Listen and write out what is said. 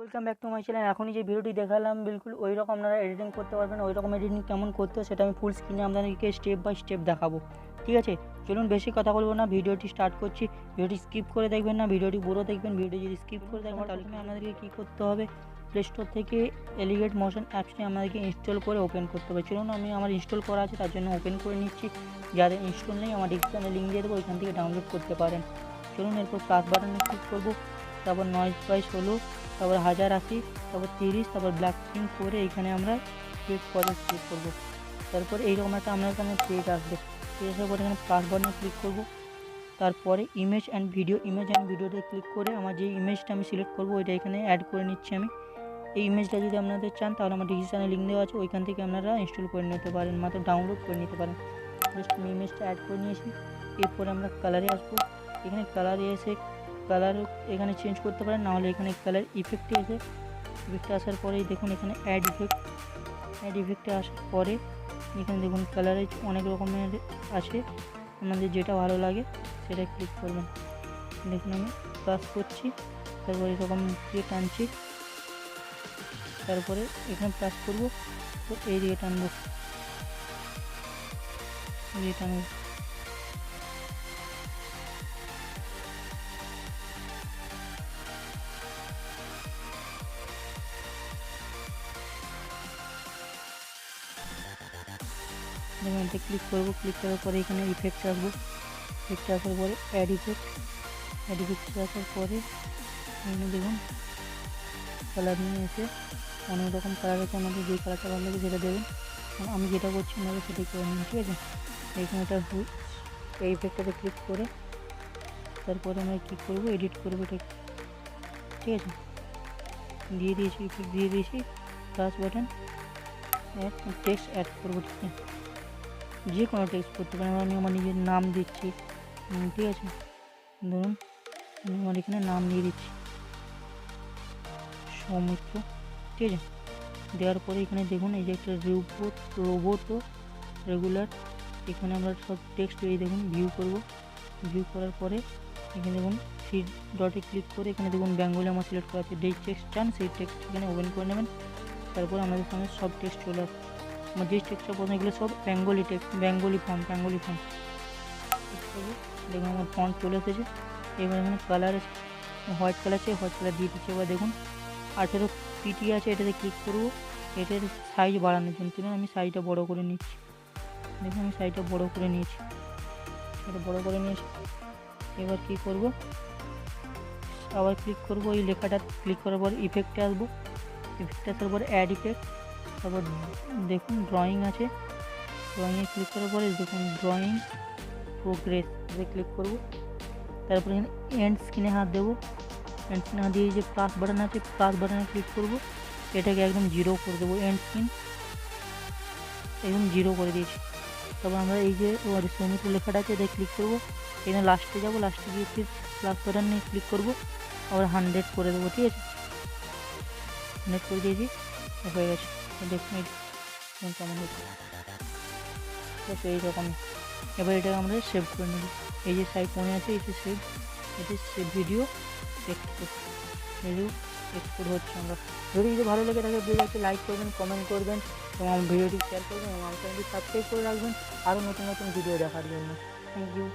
Welcome back to my channel. এখনই যে ভিডিওটি দেখালাম বিলকুল ওই রকম আপনারা এডিটিং করতে পারবেন। ওই রকম এডিটিং কেমন করতে হয় সেটা আমি ফুল স্ক্রিনে আপনাদেরকে স্টেপ বাই স্টেপ দেখাবো। ঠিক আছে, চলুন বেশি কথা বলবো না, ভিডিওটি স্টার্ট করছি। ভিডিওটি স্কিপ করে দেখবেন না, ভিডিওটি পুরো দেখবেন। ভিডিওটি যদি স্কিপ করে দেখবেন তাহলে আপনাদেরকে কী করতে হবে, প্লে স্টোর থেকে এলিগেট মোশন অ্যাপসটি আমাদেরকে ইনস্টল করে ওপেন করতে হবে। চলুন আমি আমার ইনস্টল করা আছে তার জন্য ওপেন করে নিচ্ছি। যাদের ইনস্টল নেই আমার ডিসক্রিপশনে লিঙ্ক দিয়ে দেবো, ওইখান থেকে ডাউনলোড করতে পারেন। চলুন এরপর প্লাস বাটনে ক্লিক করবো, তারপর 9/16, তারপর 1080, তারপর 30, তারপর ব্ল্যাক প্রিন্ট করে এইখানে আমরা ক্লিক করবো। তারপর এইরকম একটা আপনার এখানে পেজ আসবে। পেজ আসার পর এখানে প্লাস বাটনে ক্লিক করবো। তারপরে ইমেজ অ্যান্ড ভিডিওতে ক্লিক করে আমার যে ইমেজটা আমি সিলেক্ট করবো ওইটা এখানে অ্যাড করে নিচ্ছি আমি। এই ইমেজটা যদি আপনাদের চান তাহলে আমার ডিসক্রিপশনে লিঙ্ক দেওয়া আছে, ওইখান থেকে আপনারা ইনস্টল করে নিতে পারেন, মাত্র ডাউনলোড করে নিতে পারেন। জাস্ট আমি ইমেজটা অ্যাড করে নিয়েছি। এরপরে আমরা কালারে আসবো। এখানে কালারে এসে কালার এখানে চেঞ্জ করতে পারেন, নাহলে এখানে কালার ইফেক্টে আসার পরেই দেখুন এখানে অ্যাড ইফেক্টে আসার পরে এখানে দেখুন কালারে অনেক রকমের আছে, আপনাদের যেটা ভালো লাগে সেটা ক্লিক করবেন। দেখুন আমি প্লাস করছি, তারপরে এরকম দিয়ে টানছি, তারপরে এখানে প্লাস করবো, তো এই দিকে টানবো, দেখুন এতে ক্লিক করবো। ক্লিক করার পরে এখানে ইফেক্ট আসবো। ইফেক্ট আসার পরে অ্যাড ইফেক্ট আসার পরে এখানে দেখুন কালার নিয়ে এসে অনেক রকম কালার আছে, আমাদের যে কালারটা ভালো লাগে সেটা দেবেন। আমি যেটা করছি আপনাকে সেটাই করে নিন, ঠিক আছে। এখানে এটা এই ইফেক্টটাতে ক্লিক করে তারপরে আমরা কী করবো, এডিট করবো এটা, ঠিক আছে। দিয়ে দিয়েছি, ইফেক্ট দিয়ে দিয়েছি, প্লাস বাটন টেক্সট অ্যাড করবো, ঠিক আছে। যে কোনো টেক্সট করতে পারেন, আমি আমার নিজের নাম দিচ্ছি, ঠিক আছে। ধরুন আমি আমার এখানে নাম দিয়ে দিচ্ছি সৌমিত্র, ঠিক আছে। দেওয়ার পরে এখানে দেখুন এই যে একটা রোবট ও রেগুলার, এখানে আমরা সব টেক্সট এই দেখুন ভিউ করার পরে এখানে দেখুন থ্রি ডটে ক্লিক করে এখানে দেখুন বেঙ্গলি আমার সিলেক্ট করা আছে। যেই টেক্সট চান সেই টেক্সট এখানে ওপেন করে নেবেন। তারপর আমাদের সামনে সব টেক্সট চলে আসবে। আমার যে টেক্সটটা পছন্দ এগুলো সব বেঙ্গলি টেক্সট, বেঙ্গলি ফন্ট দেখুন আমার ফন্ট চলে এসেছে। এবার এখানে কালার হোয়াইট কালার আছে, হোয়াইট কালার দিয়ে দিচ্ছি। এবার দেখুন 18 পিটি আছে, এটাতে ক্লিক করবো, এটার সাইজ বাড়ানোর জন্য। চলুন আমি সাইজটা বড় করে নিচ্ছি। দেখুন আমি সাইজটা বড় করে নিয়েছি। এবার কী করব, আবার ক্লিক করব, এই লেখাটা ক্লিক করার পর ইফেক্টে আসবো। ইফেক্টে আসার পর অ্যাড ইফেক্ট, তারপর দেখুন ড্রয়িং আছে, ড্রয়িংয়ে ক্লিক করার পরে দেখুন ড্রয়িং প্রোগ্রেস, এতে ক্লিক করব। তারপরে এখানে এন্ড স্ক্রিনে হাত দেবো। এন্ড স্ক্রিনে হাত দিয়ে যে প্লাস বাটন আছে, প্লাস বাটনে ক্লিক করব, এটাকে একদম 0 করে দেবো। এন্ড স্ক্রিন একদম 0 করে দিয়েছি। তারপর আমরা এই যে সৌমিত্র লেখাটা আছে, এতে ক্লিক করব। এখানে লাস্টে যাবো, লাস্টে গিয়ে ফির প্লাস বাটন নিয়ে ক্লিক করব, আবার 100 করে দেবো, ঠিক আছে। 100 করে দিয়েছি, হয়ে গেছে। দেখুন কেমন হচ্ছে, তো এইরকম। এবার এটাকে আমরা সেভ করে নেব। এই যে সাইড মনে আছে, এই যে সেভ ভিডিও এক্সপোর্ট হচ্ছে। আমরা ভিডিও যদি ভালো লেগে থাকে ভিডিওটি লাইক করবেন, কমেন্ট করবেন এবং আমার ভিডিওটি শেয়ার করবেন এবং আমার চ্যানেলটি সাবস্ক্রাইব করে রাখবেন আরও নতুন ভিডিও দেখার জন্য। Thank you.